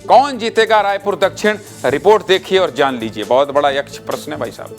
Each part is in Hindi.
कौन जीतेगा रायपुर दक्षिण, रिपोर्ट देखिए और जान लीजिए। बहुत बड़ा यक्ष प्रश्न है भाई साहब।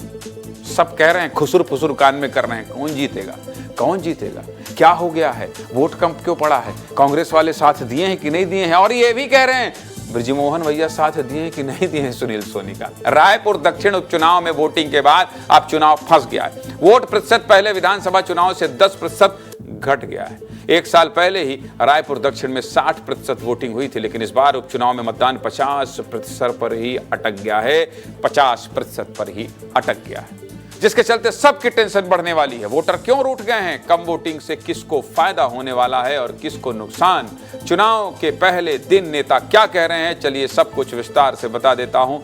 सब कह रहे हैं, खुसुर फुसुर कान में कर रहे हैं, कौन जीतेगा, कौन जीतेगा, क्या हो गया है, वोट कम क्यों पड़ा है, कांग्रेस वाले साथ दिए हैं कि नहीं दिए हैं। और ये भी कह रहे हैं बृजमोहन भैया साथ दिए हैं कि नहीं दिए हैं सुनील सोनी का। रायपुर दक्षिण उपचुनाव में वोटिंग के बाद अब चुनाव फंस गया है। वोट प्रतिशत पहले विधानसभा चुनाव से 10% घट गया है। एक साल पहले ही रायपुर दक्षिण में 60% वोटिंग हुई थी, लेकिन इस बार उपचुनाव में मतदान 50% पर ही अटक गया है, 50% पर ही अटक गया है, जिसके चलते सबकी टेंशन बढ़ने वाली है। वोटर क्यों रूठ गए हैं, कम वोटिंग से किसको फायदा होने वाला है और किसको नुकसान। चुनाव के पहले दिन नेता क्या कह रहे हैं, चलिए सब कुछ विस्तार से बता देता हूं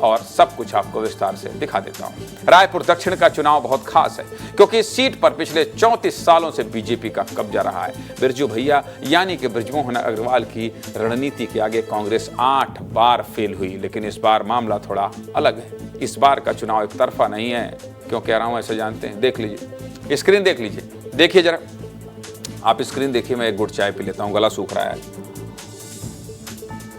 और सब कुछ आपको विस्तार से दिखा देता हूं। रायपुर दक्षिण का चुनाव बहुत खास है क्योंकि इस सीट पर पिछले 34 सालों से बीजेपी का कब्जा रहा है। बिरजू भैया यानी कि बृजमोहन अग्रवाल की रणनीति के आगे कांग्रेस 8 बार फेल हुई, लेकिन इस बार मामला थोड़ा अलग है। इस बार का चुनाव एक तरफा नहीं है। क्यों कह रहा हूं ऐसे जानते हैं, देख लीजिए स्क्रीन, देख लीजिए, देखिए जरा आप स्क्रीन देखिए। मैं एक गुट चाय पी लेता हूं, गला सूख रहा है।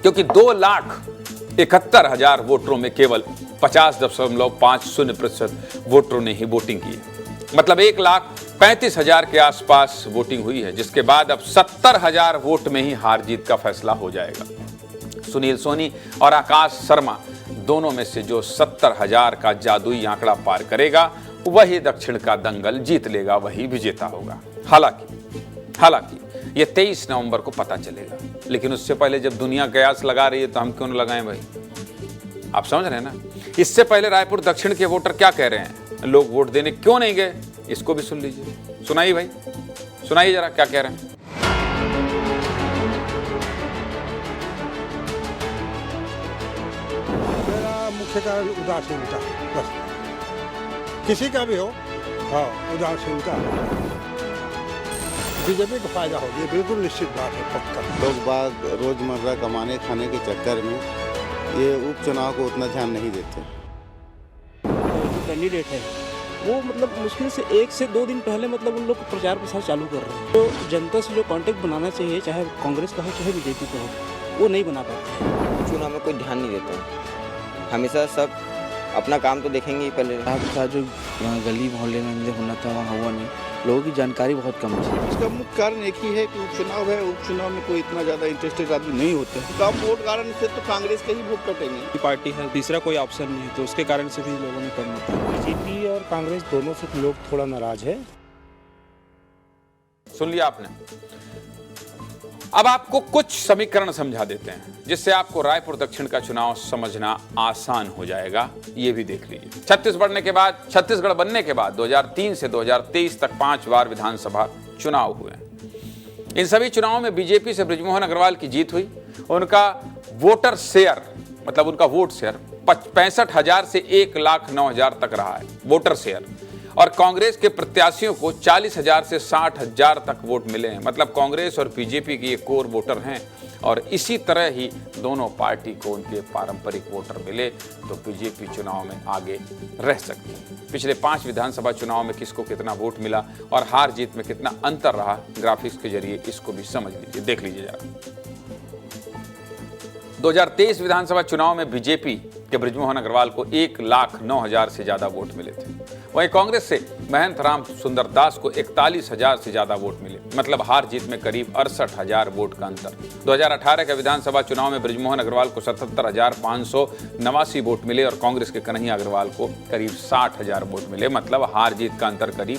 क्योंकि 2,71,000 वोटरों में केवल 50.50% वोटरों ने ही वोटिंग की है। मतलब 1,35,000 के आसपास वोटिंग हुई है, जिसके बाद अब 70,000 वोट में ही हार जीत का फैसला हो जाएगा। सुनील सोनी और आकाश शर्मा दोनों में से जो 70,000 का जादुई आंकड़ा पार करेगा वही दक्षिण का दंगल जीत लेगा, वही विजेता होगा। हालांकि ये 23 नवंबर को पता चलेगा, लेकिन उससे पहले जब दुनिया कयास लगा रही है तो हम क्यों न लगाएं भाई। आप समझ रहे हैं ना। इससे पहले रायपुर दक्षिण के वोटर क्या कह रहे हैं, लोग वोट देने क्यों नहीं गए, इसको भी सुन लीजिए। सुनाइए भाई, सुनाइए जरा क्या कह रहे हैं। मुख्य कारण उदासीनता, बस किसी का भी हो, हाँ उदासीनता। बीजेपी को फायदा होगी, ये बिल्कुल निश्चित बात है, पक्का। लोग बाग रोजमर्रा कमाने खाने के चक्कर में ये उपचुनाव को उतना ध्यान नहीं देते। जो कैंडिडेट है वो मतलब मुश्किल से 1 से 2 दिन पहले मतलब उन लोग प्रचार प्रसार चालू कर रहे हैं। तो जनता से जो कांटेक्ट बनाना चाहिए, चाहे कांग्रेस का हो चाहे बीजेपी का हो, वो नहीं बना पाते। चुनाव में कोई ध्यान नहीं देता, हमेशा सब अपना काम तो देखेंगे ही पहले। था जो गली मोहल्ले में होना था वहाँ हुआ नहीं, लोगों की जानकारी बहुत कम है। इसका मुख्य कारण एक ही है कि उपचुनाव है, उपचुनाव में कोई इतना ज़्यादा इंटरेस्टेड आदमी नहीं होते। कम वोट कारण से तो कांग्रेस के ही वोट कटेंगे। पार्टी है, तीसरा कोई ऑप्शन नहीं है, तो उसके कारण से भी लोगों ने कम किया। बीजेपी और कांग्रेस दोनों से लोग थोड़ा नाराज है। सुन लिया आपने। अब आपको कुछ समीकरण समझा देते हैं जिससे आपको रायपुर दक्षिण का चुनाव समझना आसान हो जाएगा। ये भी देख लीजिए। छत्तीसगढ़ बनने के बाद 2003 से 2023 तक 5 बार विधानसभा चुनाव हुए। इन सभी चुनावों में बीजेपी से बृजमोहन अग्रवाल की जीत हुई। उनका वोटर शेयर मतलब उनका वोट शेयर 65,000 से 1,09,000 तक रहा है वोटर शेयर, और कांग्रेस के प्रत्याशियों को 40,000 से 60,000 तक वोट मिले हैं। मतलब कांग्रेस और बीजेपी की ये कोर वोटर हैं, और इसी तरह ही दोनों पार्टी को उनके पारंपरिक वोटर मिले तो बीजेपी चुनाव में आगे रह सकती है। पिछले 5 विधानसभा चुनाव में किसको कितना वोट मिला और हार जीत में कितना अंतर रहा, ग्राफिक्स के जरिए इसको भी समझ लीजिए, देख लीजिए जरा। 2023 विधानसभा चुनाव में बीजेपी के बृजमोहन अग्रवाल को 1,09,000 से ज्यादा वोट मिले थे। वहीं कांग्रेस से महंत राम सुंदर दास को 41,000 से ज्यादा वोट मिले। मतलब हार जीत में करीब 68,000 वोट का अंतर। 2018 के विधानसभा चुनाव में बृजमोहन अग्रवाल को 77,589 वोट मिले और कांग्रेस के कन्हैया अग्रवाल को करीब 60,000 वोट मिले। मतलब हार जीत का अंतर करीब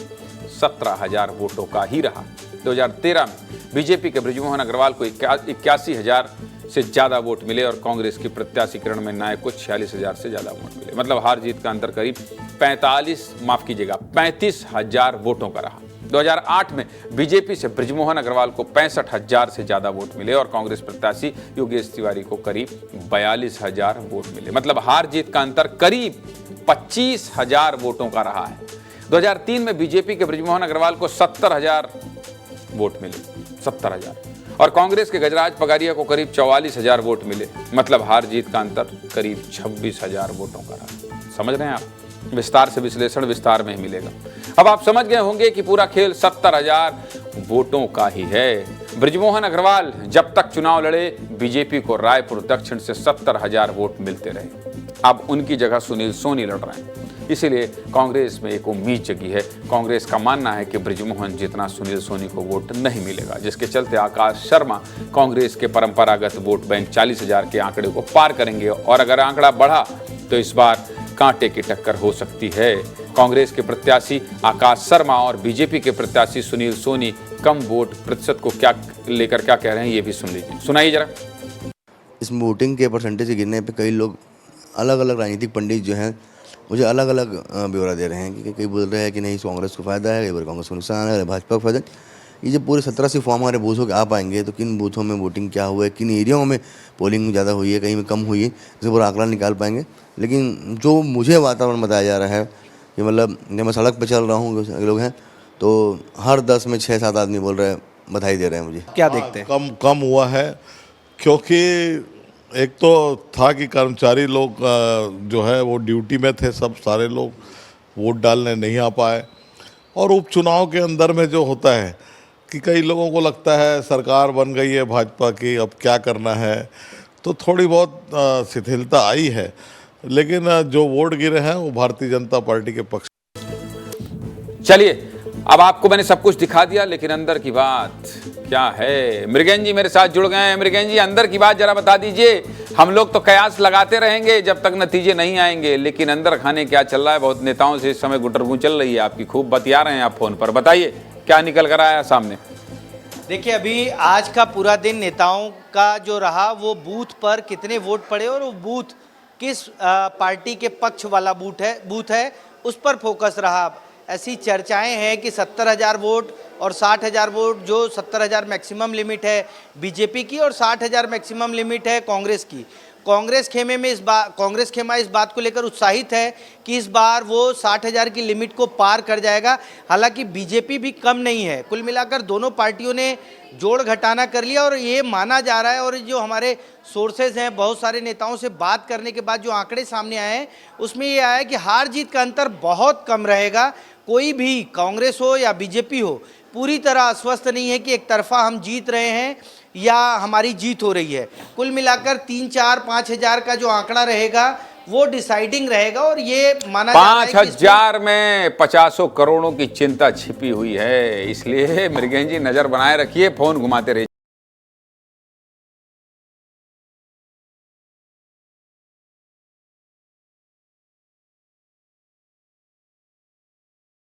17,000 वोटों का ही रहा। 2013 में बीजेपी के बृजमोहन अग्रवाल को 81,000 से ज्यादा वोट मिले और कांग्रेस की प्रत्याशी किरण में नायक को 46,000 से ज्यादा वोट मिले। मतलब हार जीत का अंतर करीब 35,000 वोटों का रहा। 2008 में बीजेपी से बृजमोहन अग्रवाल को 65,000 से ज्यादा वोट मिले और कांग्रेस प्रत्याशी योगेश तिवारी को करीब 42,000 वोट मिले। मतलब हार जीत का अंतर करीब 25,000 वोटों का रहा है। 2003 में बीजेपी के बृजमोहन अग्रवाल को 70,000 वोट मिले, 70,000, और कांग्रेस के गजराज पगारिया को करीब 44,000 वोट मिले। मतलब हार जीत का अंतर करीब 26,000 वोटों का रहा। समझ रहे हैं आप। विस्तार से विश्लेषण विस्तार में ही मिलेगा। अब आप समझ गए होंगे कि पूरा खेल 70,000 वोटों का ही है। ब्रिजमोहन अग्रवाल जब तक चुनाव लड़े बीजेपी को रायपुर दक्षिण से 70,000 वोट मिलते रहे। अब उनकी जगह सुनील सोनी लड़ रहे हैं, इसीलिए कांग्रेस में एक उम्मीद जगी है। कांग्रेस का मानना है कि ब्रिजमोहन जितना सुनील सोनी को वोट नहीं मिलेगा, जिसके चलते आकाश शर्मा कांग्रेस के परंपरागत वोट बैंक 40,000 के आंकड़े को पार करेंगे और अगर आंकड़ा बढ़ा तो इस बार कांटे की टक्कर हो सकती है। कांग्रेस के प्रत्याशी आकाश शर्मा और बीजेपी के प्रत्याशी सुनील सोनी कम वोट प्रतिशत को क्या लेकर क्या कह रहे हैं, ये भी सुन लीजिए, सुनाइए जरा। इस वोटिंग के परसेंटेज गिरने पे कई लोग अलग अलग राजनीतिक पंडित जो हैं मुझे अलग अलग ब्यौरा दे रहे हैं कि कई बोल रहे हैं कि नहीं कांग्रेस को फ़ायदा है, कई बार कांग्रेस को नुकसान है, भाजपा को फायदा है। ये जब पूरे 17 फॉर्म हमारे बूथों के आ पाएंगे तो किन बूथों में वोटिंग क्या हुआ है, किन एरियाओं में पोलिंग ज़्यादा हुई है, कहीं में कम हुई है, इसे पूरा आंकड़ा निकाल पाएंगे। लेकिन जो मुझे वातावरण बताया जा रहा है कि मतलब जब मैं सड़क पर चल रहा हूँ लोग हैं तो हर 10 में 6-7 आदमी बोल रहे हैं, बधाई दे रहे हैं मुझे। क्या देखते हैं? कम हुआ है क्योंकि एक तो था कि कर्मचारी लोग जो है वो ड्यूटी में थे, सब सारे लोग वोट डालने नहीं आ पाए। और उपचुनाव के अंदर में जो होता है कि कई लोगों को लगता है सरकार बन गई है भाजपा की, अब क्या करना है, तो थोड़ी बहुत शिथिलता आई है। लेकिन जो वोट गिरे हैं वो भारतीय जनता पार्टी के पक्ष। चलिए, अब आपको मैंने सब कुछ दिखा दिया, लेकिन अंदर की बात क्या है? मृगेन जी मेरे साथ जुड़ गए हैं। मृगेन जी, अंदर की बात जरा बता दीजिए। हम लोग तो कयास लगाते रहेंगे जब तक नतीजे नहीं आएंगे, लेकिन अंदर खाने क्या चल रहा है? बहुत नेताओं से इस समय गुटरगू चल रही है आपकी, खूब बतिया रहे हैं आप फोन पर। बताइए क्या निकल कर आया सामने? देखिए, अभी आज का पूरा दिन नेताओं का जो रहा वो बूथ पर कितने वोट पड़े और वो बूथ किस पार्टी के पक्ष वाला बूथ है उस पर फोकस रहा। ऐसी चर्चाएं हैं कि 70,000 वोट और 60,000 वोट, जो 70,000 मैक्सिमम लिमिट है बीजेपी की और 60,000 मैक्सिमम लिमिट है कांग्रेस की। कांग्रेस खेमा इस बात को लेकर उत्साहित है कि इस बार वो 60,000 की लिमिट को पार कर जाएगा। हालांकि बीजेपी भी कम नहीं है। कुल मिलाकर दोनों पार्टियों ने जोड़ घटाना कर लिया और ये माना जा रहा है, और जो हमारे सोर्सेज हैं, बहुत सारे नेताओं से बात करने के बाद जो आंकड़े सामने आए हैं उसमें ये आया कि हार जीत का अंतर बहुत कम रहेगा। कोई भी, कांग्रेस हो या बीजेपी हो, पूरी तरह आश्वस्त नहीं है कि एक तरफा हम जीत रहे हैं या हमारी जीत हो रही है। कुल मिलाकर 3-4-5 हज़ार का जो आंकड़ा रहेगा वो डिसाइडिंग रहेगा। और ये माना जा रहा है कि 5,000 में 50 करोड़ों की चिंता छिपी हुई है, इसलिए मृगेन जी नजर बनाए रखिए, फोन घुमाते रहिए।